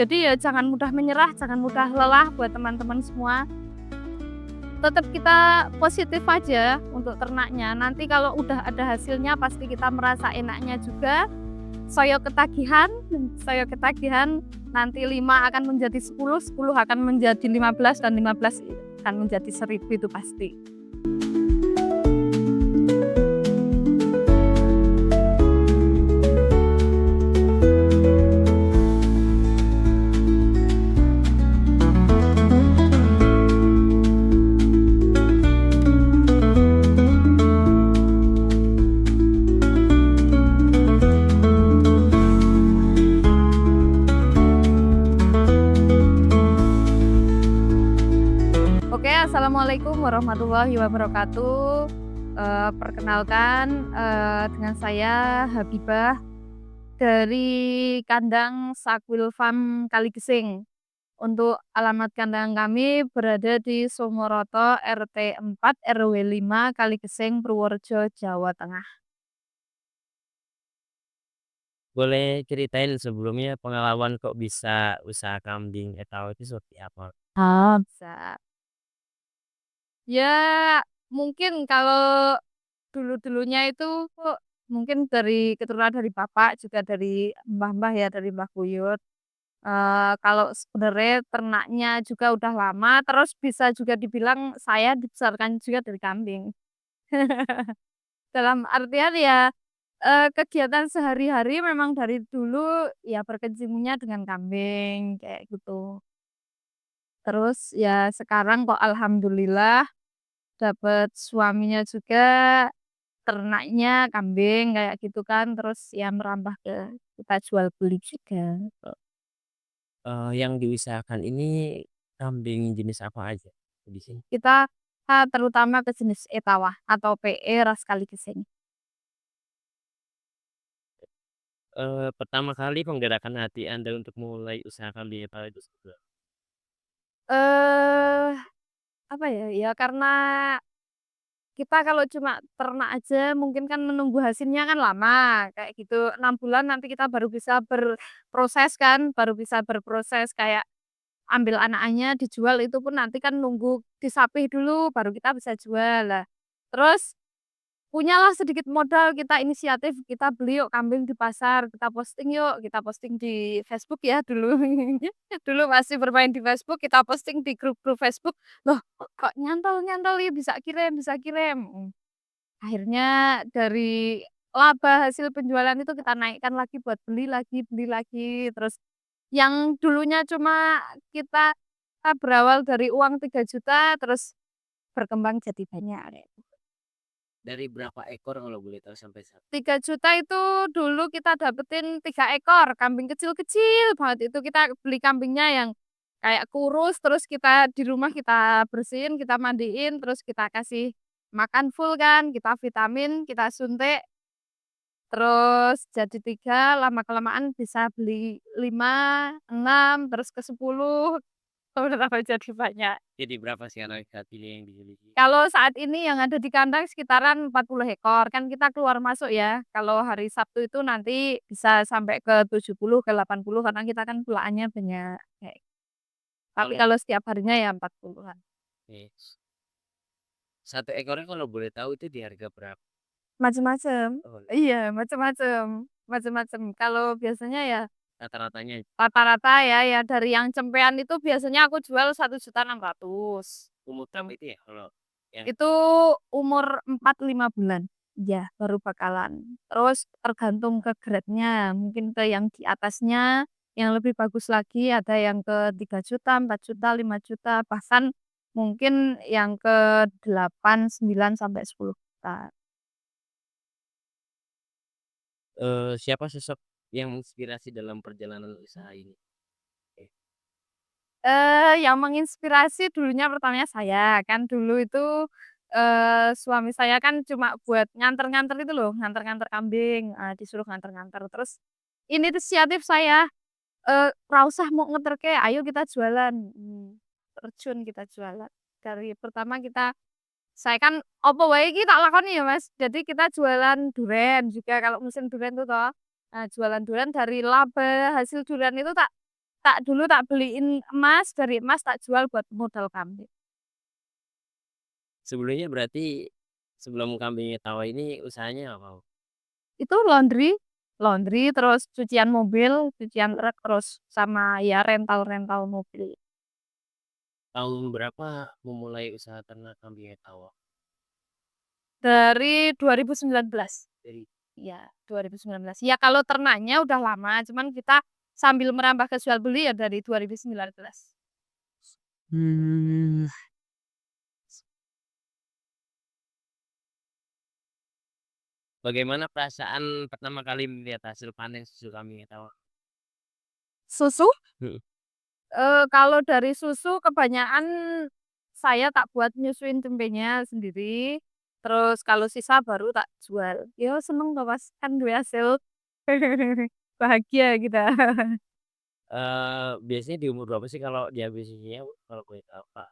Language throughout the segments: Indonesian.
Jadi ya jangan mudah menyerah, jangan mudah lelah buat teman-teman semua. Tetap kita positif aja untuk ternaknya. Nanti kalau udah ada hasilnya pasti kita merasa enaknya juga. Saya ketagihan, nanti 5 akan menjadi 10, 10 akan menjadi 15, dan 15 akan menjadi 1000 itu pasti. Oke, assalamualaikum warahmatullahi wabarakatuh. Perkenalkan, dengan saya Habibah dari kandang Sakwil Farm Kaligesing. Untuk alamat kandang kami berada di Sumoroto RT 4 RW 5 Kaligesing, Purworejo, Jawa Tengah. Boleh ceritain sebelumnya pengalaman kok bisa usaha kambing etawa itu seperti apa? Bisa. Ya, mungkin kalau dulu-dulunya itu mungkin dari keturunan dari bapak, juga dari mbah-mbah ya, dari Mbah Buyut. Kalau sebenarnya ternaknya juga udah lama, terus bisa juga dibilang saya dibesarkan juga dari kambing. Dalam artian ya, kegiatan sehari-hari memang dari dulu ya berkecimpungnya dengan kambing, kayak gitu. Terus ya sekarang kok alhamdulillah dapet suaminya juga ternaknya kambing kayak gitu kan, terus ya merambah ke kita jual beli juga. Yang diusahakan ini kambing jenis apa aja di sini? Kita terutama ke jenis Etawa atau PE ras Kaligesing. Pertama kali menggerakkan hati Anda untuk mulai usaha kambing etawa itu seperti apa? Eh, apa ya, ya karena kita kalau cuma ternak aja mungkin kan menunggu hasilnya kan lama, kayak gitu. 6 bulan nanti kita baru bisa berproses kan, baru bisa berproses kayak ambil anaknya dijual itu pun nanti kan nunggu disapih dulu baru kita bisa jual. Lah, terus punyalah sedikit modal, kita inisiatif, kita beli yuk kambing di pasar, kita posting yuk, kita posting di Facebook ya dulu. Dulu masih bermain di Facebook, kita posting di grup-grup Facebook. Loh, kok nyantol-nyantol ya bisa kirim, bisa kirim. Akhirnya dari laba hasil penjualan itu kita naikkan lagi buat beli lagi. Terus yang dulunya cuma kita berawal dari uang 3 juta, terus berkembang jadi banyak. Dari berapa ekor kalau boleh tahu sampai saat? 3 juta itu dulu kita dapetin 3 ekor kambing kecil-kecil banget, itu kita beli kambingnya yang kayak kurus, terus kita di rumah kita bersihin, kita mandiin, terus kita kasih makan full kan, kita vitamin, kita suntik, terus jadi 3, lama-kelamaan bisa beli 5, 6, terus ke 10, berapa jadi banyak. Jadi berapa sih anak saat ini yang dimiliki? Kalau saat ini yang ada di kandang sekitaran 40 ekor, kan kita keluar masuk ya. Kalau hari Sabtu itu nanti bisa sampai ke 70, ke 80 karena kita kan pulaannya banyak, kayak. Tapi Kalau kalau setiap harinya ya 40-an. nih, satu ekornya kalau boleh tahu itu di harga berapa? Macem-macem. Oh, Iya, macem-macem, macem-macem. Kalau biasanya ya rata-ratanya rata-rata ya dari yang cempean itu biasanya aku jual 1.600.000. umur berapa itu ya kalau yang Itu umur 4, 5 bulan. Ya baru bakalan. Terus tergantung ke grade-nya, mungkin ke yang di atasnya, yang lebih bagus lagi ada yang ke 3 juta, 4 juta, 5 juta, bahkan mungkin yang ke 8, 9, sampai 10 juta. siapa sosok yang menginspirasi dalam perjalanan usaha ini? Eh, Yang menginspirasi dulunya pertamanya saya, kan dulu itu, suami saya kan cuma buat nganter-nganter itu loh, nganter-nganter kambing, disuruh nganter-nganter. Terus inisiatif saya, "Ra usah mau nganterke, ayo kita jualan." Terjun kita jualan. Dari pertama saya kan apa wae iki tak lakoni ya, Mas. Jadi kita jualan duren juga kalau musim duren tuh toh. Nah, jualan duren dari laba hasil duren itu tak dulu tak beliin emas, dari emas tak jual buat modal kambing. Sebelumnya berarti sebelum kambing Etawa ini usahanya apa? Itu laundry, laundry, terus cucian mobil, cucian truk, terus sama ya rental-rental mobil. Tahun berapa memulai usaha ternak kambing Etawa? Dari 2019. Dari Iya, 2019. Ya kalau ternaknya udah lama, cuman kita sambil merambah ke jual beli ya dari 2019. Hmm. Bagaimana perasaan pertama kali melihat hasil panen susu kambing Etawa? Susu, Mhm. kalau dari susu kebanyakan saya tak buat nyusuin cempenya sendiri, terus kalau sisa baru tak jual. Ya seneng toh Mas, kan duwe hasil. Bahagia kita. Biasanya di umur berapa sih kalau dihabis susunya, Bu, kalau boleh tahu, Kak?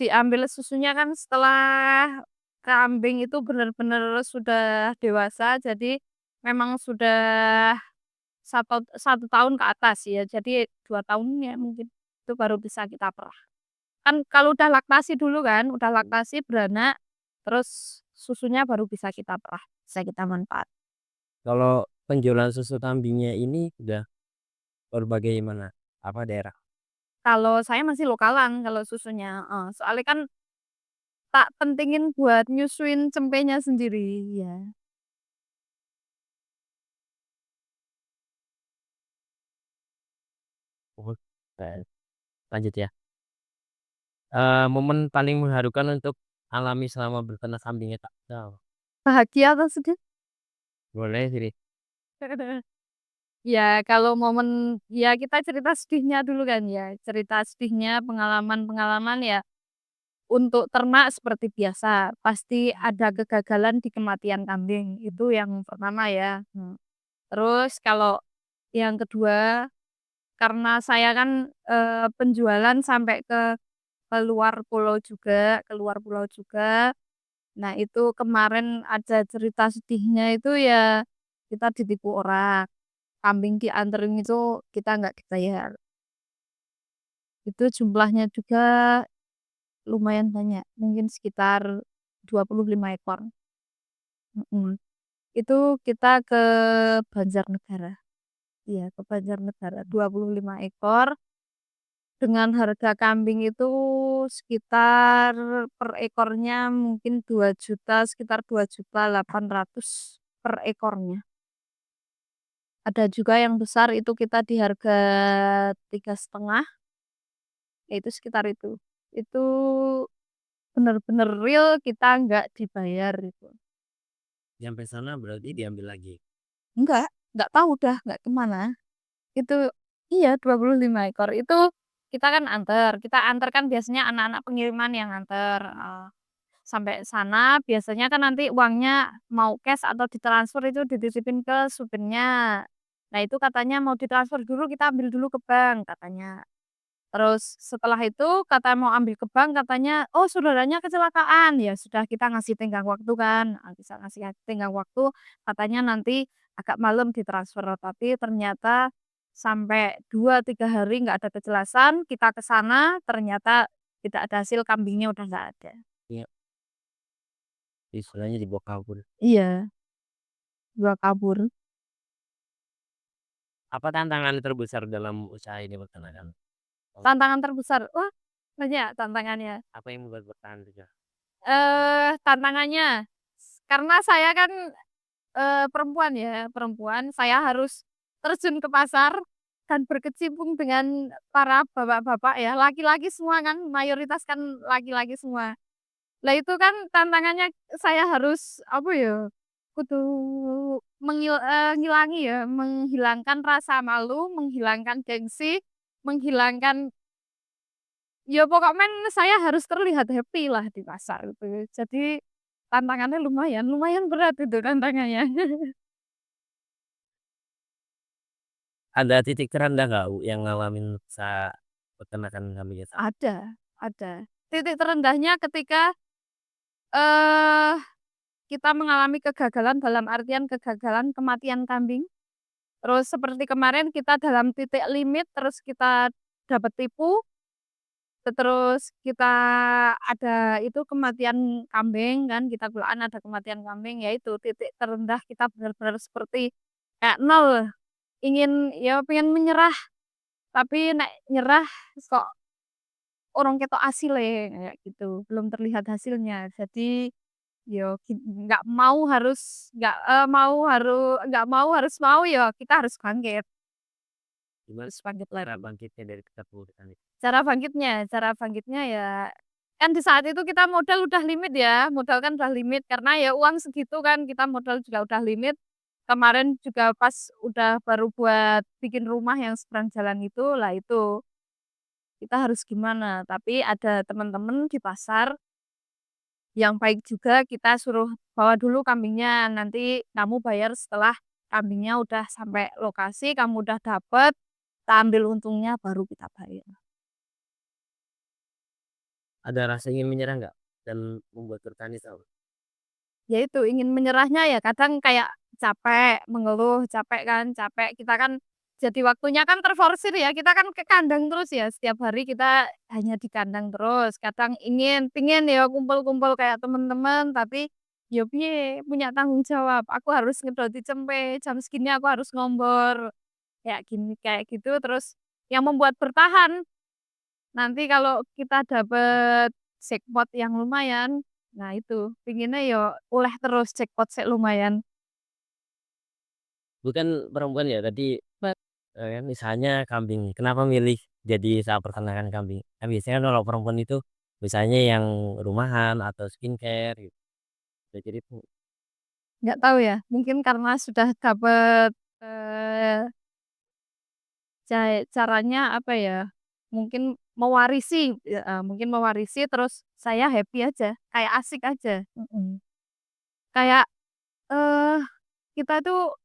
Diambil susunya kan setelah kambing itu bener-bener sudah dewasa, jadi memang sudah satu tahun ke atas ya, jadi 2 tahun ya mungkin, itu baru bisa kita perah. Kan kalau udah laktasi dulu kan, udah laktasi, beranak, terus susunya baru bisa kita perah, bisa kita manfaat. Kalau penjualan susu kambingnya ini udah berbagai mana? Apa daerah? Kalau saya masih lokalan kalau susunya, heeh, soalnya kan tak pentingin buat nyusuin cempenya sendiri, ya. Oh, lanjut ya. Momen paling mengharukan untuk alami selama berternak kambing Etawa? Bahagia atau sedih? Boleh sih. Ya, kalau momen ya kita cerita sedihnya dulu kan ya, cerita sedihnya, pengalaman-pengalaman ya, untuk ternak seperti biasa, pasti ada kegagalan di kematian kambing, itu yang pertama ya. Terus kalau yang kedua, karena saya kan, penjualan sampai ke keluar pulau juga. Nah itu kemarin ada cerita sedihnya itu ya, kita ditipu orang, kambing dianterin itu kita nggak dibayar. Itu jumlahnya juga lumayan banyak, mungkin sekitar 25 ekor, mhm. Itu kita ke Banjarnegara, iya ke Banjarnegara 25 ekor, dengan harga kambing itu sekitar per ekornya mungkin 2 juta, sekitar 2.800.000 per ekornya. Ada juga yang besar itu kita di harga 3,5, ya itu sekitar itu. Itu bener-bener real kita nggak dibayar itu. Sampai sana berarti diambil lagi? Nggak tahu dah nggak kemana. Itu iya 25 ekor. Itu kita antar kan biasanya anak-anak pengiriman yang antar, sampai sana biasanya kan nanti uangnya mau cash atau ditransfer itu dititipin ke supirnya. Nah itu katanya mau ditransfer dulu, kita ambil dulu ke bank katanya. Terus setelah itu kata mau ambil ke bank katanya, "Oh saudaranya kecelakaan." Ya sudah kita ngasih tenggang waktu kan, bisa ngasih tenggang waktu, katanya nanti agak malam ditransfer. Tapi ternyata sampai 2 3 hari nggak ada kejelasan, kita ke sana ternyata tidak ada hasil, kambingnya udah nggak ada. Iya, istilahnya dibawa kabur. Iya, dibawa kabur. Apa tantangan terbesar dalam usaha ini peternakan? Oh, Tantangan terbesar, wah banyak tantangannya. apa yang membuat bertahan juga? Tantangannya, karena saya kan perempuan ya, perempuan, saya harus terjun ke pasar dan berkecimpung dengan para bapak-bapak ya, laki-laki semua kan, mayoritas kan laki-laki semua. Lah itu kan tantangannya saya harus, apa ya, kudu ngilangi ya, menghilangkan rasa malu, menghilangkan gengsi, menghilangkan ya pokoknya saya harus terlihat happy lah di pasar gitu. Jadi tantangannya lumayan lumayan berat itu tantangannya. Ada titik terendah nggak, Bu, yang ngalamin usaha peternakan kambing Etawa? Ada. Titik terendahnya ketika, eee, kita mengalami kegagalan dalam artian kegagalan kematian kambing. Terus seperti kemarin kita dalam titik limit, terus kita dapat tipu, terus kita ada itu kematian kambing kan, kita dugaan ada kematian kambing, ya itu titik terendah kita bener-bener seperti kayak nol, ingin ya pengen menyerah, tapi nek nyerah kok urung ketok asile, kayak gitu, belum terlihat hasilnya. Jadi yo nggak mau harus nggak mau harus mau, ya kita harus bangkit, Gimana harus bangkit cara lagi. bangkitnya dari ketakutan itu? Cara bangkitnya ya, kan di saat itu kita modal udah limit ya, modal kan udah limit karena ya uang segitu kan, kita modal juga udah limit. Kemarin juga pas udah baru buat bikin rumah yang seberang jalan itu, lah itu, kita harus gimana, tapi ada temen-temen di pasar yang baik juga, kita suruh bawa dulu kambingnya, nanti kamu bayar setelah kambingnya udah sampai lokasi, kamu udah dapet, kita ambil untungnya baru kita bayar. Ada rasa ingin menyerah nggak? Dan membuat bertani tahu? Ya itu, ingin menyerahnya ya kadang kayak capek, mengeluh, capek kan, capek. Kita kan jadi waktunya kan terforsir ya, kita kan ke kandang terus ya, setiap hari kita hanya di kandang terus. Kadang pingin ya kumpul-kumpul kayak temen-temen, tapi ya piye, punya tanggung jawab. Aku harus ngedoti cempe, jam segini aku harus ngombor, kayak gini, kayak gitu. Terus yang membuat bertahan, nanti kalau kita dapet jackpot yang lumayan, nah itu, pinginnya yo oleh terus jackpot sek lumayan. Bukan perempuan ya tadi, kan misalnya kambing, kenapa milih jadi saat peternakan kambing? Kan biasanya kan kalau perempuan itu misalnya yang rumahan atau skincare gitu. Udah jadi tuh Nggak tahu ya, mungkin karena sudah dapet, eee, caranya apa ya, mungkin mewarisi, mungkin mewarisi terus saya happy aja, kayak asik aja, kayak, eee, kita tuh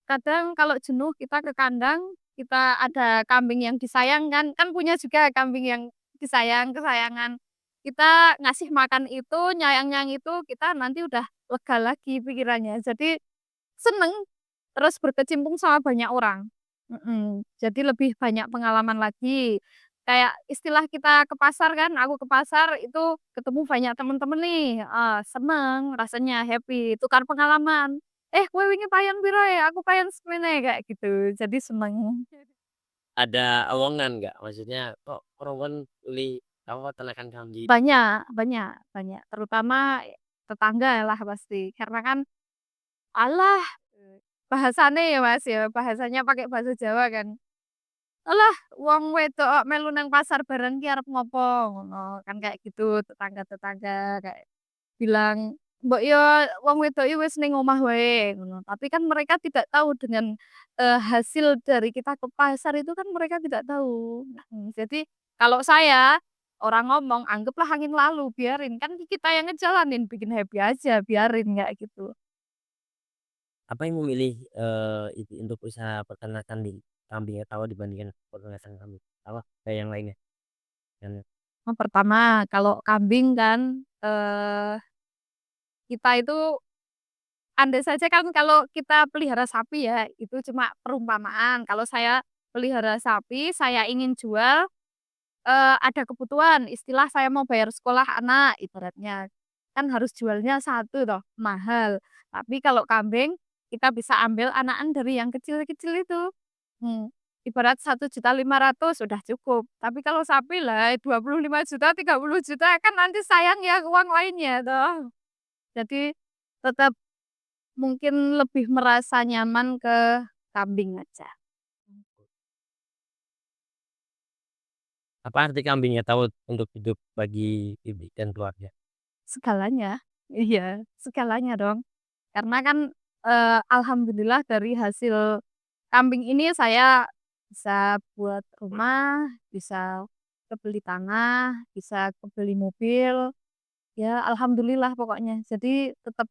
kadang kalau jenuh kita ke kandang, kita ada kambing yang disayang kan punya juga kambing yang disayang, kesayangan. Kita ngasih makan itu, nyayang-nyayang itu, kita nanti udah lega lagi pikirannya. Jadi seneng, terus berkecimpung sama banyak orang. Jadi lebih banyak pengalaman lagi. Kayak istilah kita ke pasar kan, aku ke pasar itu ketemu banyak temen-temen nih, seneng, rasanya happy, tukar pengalaman. "Eh, kowe wingi payon piro ya? Aku payon semene," kayak gitu. Jadi seneng. ada omongan nggak? Maksudnya kok perempuan pilih apa peternakan kambing? Banyak banyak banyak, terutama tetangga lah pasti. Karena kan, "Alah," bahasane ya Mas ya, bahasanya pakai bahasa Jawa kan. "Alah, wong wedok kok melu nang pasar bareng ki arep ngopo?" Ngono, kan kayak gitu tetangga-tetangga kayak bilang, "Mbok yo wong wedok iki wis ning omah wae," ngono. Tapi kan mereka tidak tahu dengan, hasil dari kita ke pasar itu kan mereka tidak tahu. Jadi kalau saya, orang ngomong, anggaplah angin lalu, biarin, kan kita yang ngejalanin, bikin happy aja, biarin, kayak gitu. Apa yang memilih, itu untuk usaha peternakan di kambing atau dibandingkan peternakan kambing? Apa kayak yang lainnya? Yang Pertama, kalau kambing kan, kita itu andai saja kan kalau kita pelihara sapi ya, itu cuma perumpamaan. Kalau saya pelihara sapi, saya ingin jual, ada kebutuhan, istilah saya mau bayar sekolah anak ibaratnya, kan harus jualnya satu toh, mahal. Tapi kalau kambing, kita bisa ambil anakan dari yang kecil-kecil itu, ibarat 1.500.000 udah cukup. Tapi kalau sapi lah 25 juta, 30 juta, kan nanti sayang ya uang lainnya toh. Jadi tetap mungkin lebih merasa nyaman ke kambing aja. apa arti kambingnya tahu untuk hidup bagi ibu dan keluarga? Segalanya, iya, segalanya dong. Karena kan, alhamdulillah dari hasil kambing ini saya bisa buat rumah, bisa kebeli tanah, bisa kebeli mobil, ya alhamdulillah pokoknya. Jadi tetap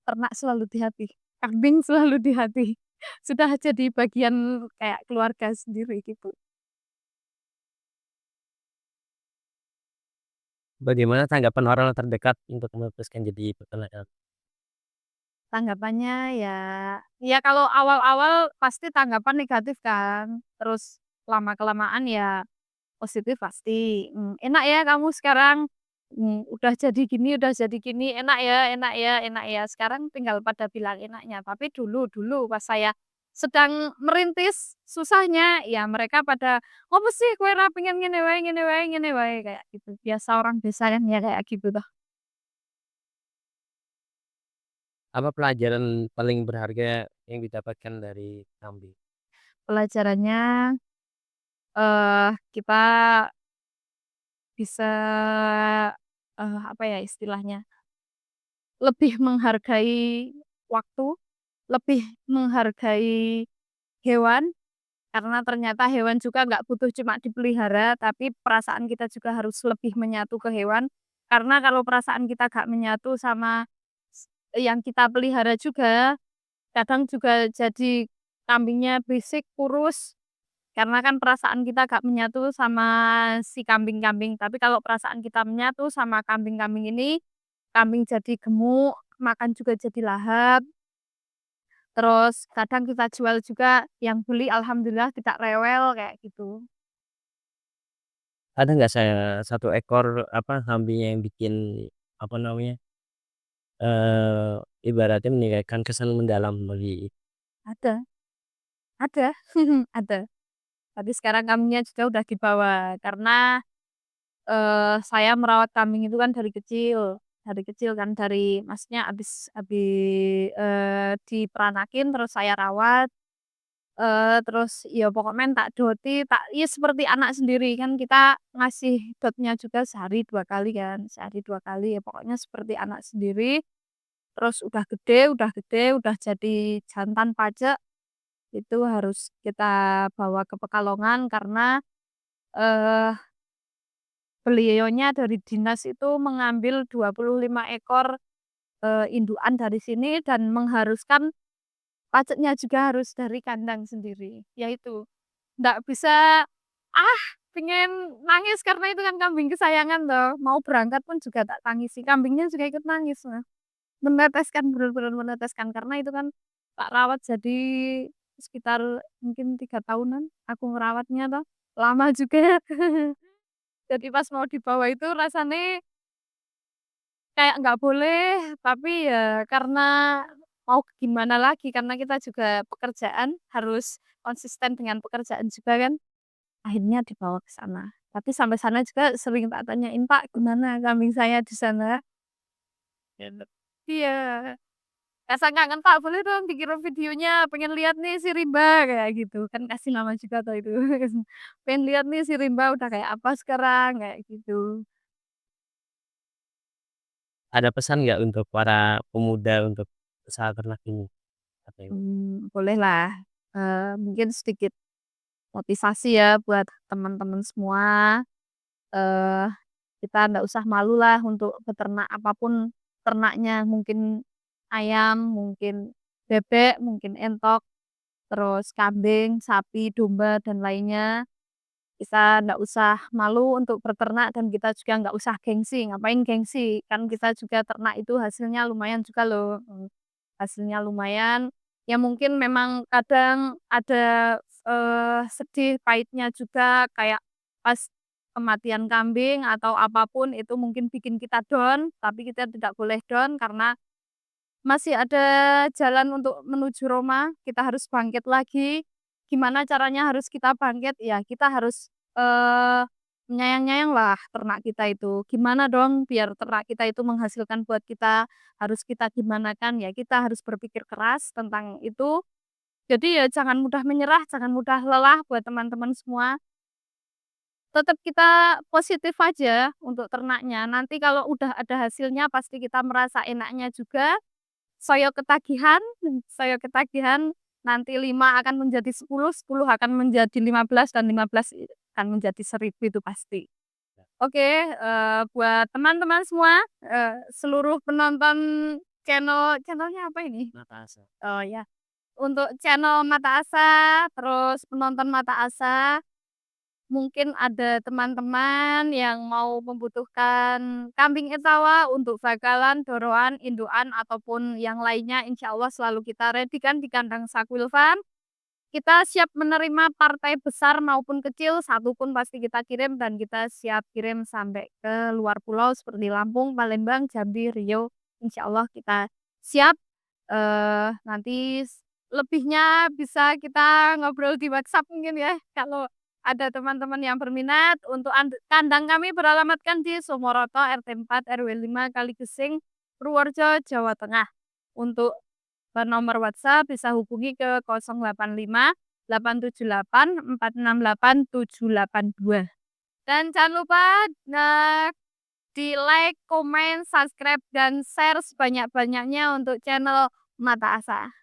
ternak selalu di hati, kambing selalu di hati. Sudah jadi bagian kayak keluarga sendiri gitu. Bagaimana tanggapan orang terdekat untuk memutuskan jadi peternak kambing? Tanggapannya ya kalau awal-awal pasti tanggapan negatif kan, terus lama-kelamaan ya positif pasti, "Enak ya kamu sekarang, udah jadi gini, enak ya enak ya enak ya." Sekarang tinggal pada bilang enaknya, tapi dulu pas saya sedang merintis susahnya, ya mereka pada, "Ngopo sih kowe ra pengen ngene wae ngene wae," kayak gitu. Biasa orang desa kan ya kayak gitu tuh. Apa pelajaran paling berharga yang didapatkan dari kambing? Pelajarannya, kita bisa, apa ya istilahnya, lebih menghargai waktu, lebih menghargai hewan, karena ternyata hewan juga nggak butuh cuma dipelihara, tapi perasaan kita juga harus lebih menyatu ke hewan. Karena kalau perasaan kita nggak menyatu sama yang kita pelihara juga, kadang juga jadi kambingnya berisik, kurus, karena kan perasaan kita gak menyatu sama si kambing-kambing, tapi kalau perasaan kita menyatu sama kambing-kambing ini, kambing jadi gemuk, makan juga jadi lahap, terus kadang kita jual juga, yang beli alhamdulillah tidak rewel, kayak gitu. Ada nggak saya satu ekor, apa, kambing yang bikin, apa namanya, ibaratnya meninggalkan kesan mendalam bagi Ada ada ada, tapi sekarang kambingnya juga udah dibawa, karena saya merawat kambing itu kan dari kecil kan, maksudnya diperanakin terus saya rawat, terus ya pokoknya tak doti, ya seperti anak sendiri kan kita ngasih dotnya juga sehari 2 kali kan, sehari 2 kali ya pokoknya seperti anak sendiri, terus udah jadi jantan pacek, itu harus kita bawa ke Pekalongan karena, eee beliaunya dari dinas itu mengambil 25 ekor, indukan dari sini dan mengharuskan pajaknya juga harus dari kandang sendiri. Ya itu, ndak bisa, ah, pengen nangis karena itu kan kambing kesayangan toh, mau berangkat pun juga tak tangisi, kambingnya juga ikut nangis, Mas. Meneteskan, bener-bener meneteskan, karena itu kan tak rawat jadi sekitar mungkin 3 tahunan aku ngerawatnya toh, lama juga. Jadi pas mau dibawa itu rasane kayak nggak boleh, tapi ya karena mau gimana lagi, karena kita juga pekerjaan harus konsisten dengan pekerjaan juga kan, akhirnya dibawa ke sana. Tapi sampai sana juga sering tak tanyain, "Pak, gimana kambing saya di sana?" Gitu. Iya, "Rasa kangen Pak, boleh dong dikirim videonya, pengen lihat nih si Rimba," kayak gitu. Kan kasih nama juga tuh itu. "Pengen lihat nih si Rimba udah kayak apa sekarang," kayak gitu. ada pesan nggak untuk para pemuda untuk usaha ternak ini? Apa itu? Bolehlah, mungkin sedikit motivasi ya buat teman-teman semua, eee, kita ndak usah malu lah untuk beternak apapun ternaknya, mungkin ayam, mungkin bebek, mungkin entok, terus kambing, sapi, domba, dan lainnya. Kita ndak usah malu untuk berternak dan kita juga nggak usah gengsi, ngapain gengsi, kan kita juga ternak itu hasilnya lumayan juga loh, hasilnya lumayan. Ya mungkin memang kadang ada, sedih pahitnya juga kayak pas kematian kambing atau apapun itu mungkin bikin kita down, tapi kita tidak boleh down karena masih ada jalan untuk menuju Roma, kita harus bangkit lagi. Gimana caranya harus kita bangkit? Ya kita harus, menyayang-nyayanglah ternak kita itu. Gimana dong biar ternak kita itu menghasilkan buat kita, harus kita gimanakan, ya kita harus berpikir keras tentang itu. Jadi ya jangan mudah menyerah, jangan mudah lelah buat teman-teman semua. Tetap kita positif aja untuk ternaknya, nanti kalau udah ada hasilnya pasti kita merasa enaknya juga. Saya ketagihan, nanti 5 akan menjadi 10, 10 akan menjadi 15, dan 15 akan menjadi 1000 itu pasti. Oke, buat teman-teman semua, seluruh penonton channelnya apa ini? Mata Asa. Oh ya, untuk channel Mata Asa, terus penonton Mata Asa, mungkin ada teman-teman yang mau membutuhkan kambing etawa untuk bakalan, doroan, indukan, ataupun yang lainnya, insya Allah selalu kita ready kan di kandang Sakwil Farm. Kita siap menerima partai besar maupun kecil, satu pun pasti kita kirim dan kita siap kirim sampai ke luar pulau seperti Lampung, Palembang, Jambi, Riau. Insya Allah kita siap. Nanti lebihnya bisa kita ngobrol di WhatsApp mungkin ya, kalau ada teman-teman yang berminat. Untuk kandang kami beralamatkan di Sumoroto, RT 4 RW 5 Kaligesing, Purworejo, Jawa Tengah. Untuk nomor WhatsApp bisa hubungi ke 085 878 468 782. Dan jangan lupa di-like, komen, subscribe, dan share sebanyak-banyaknya untuk channel Mata Asa.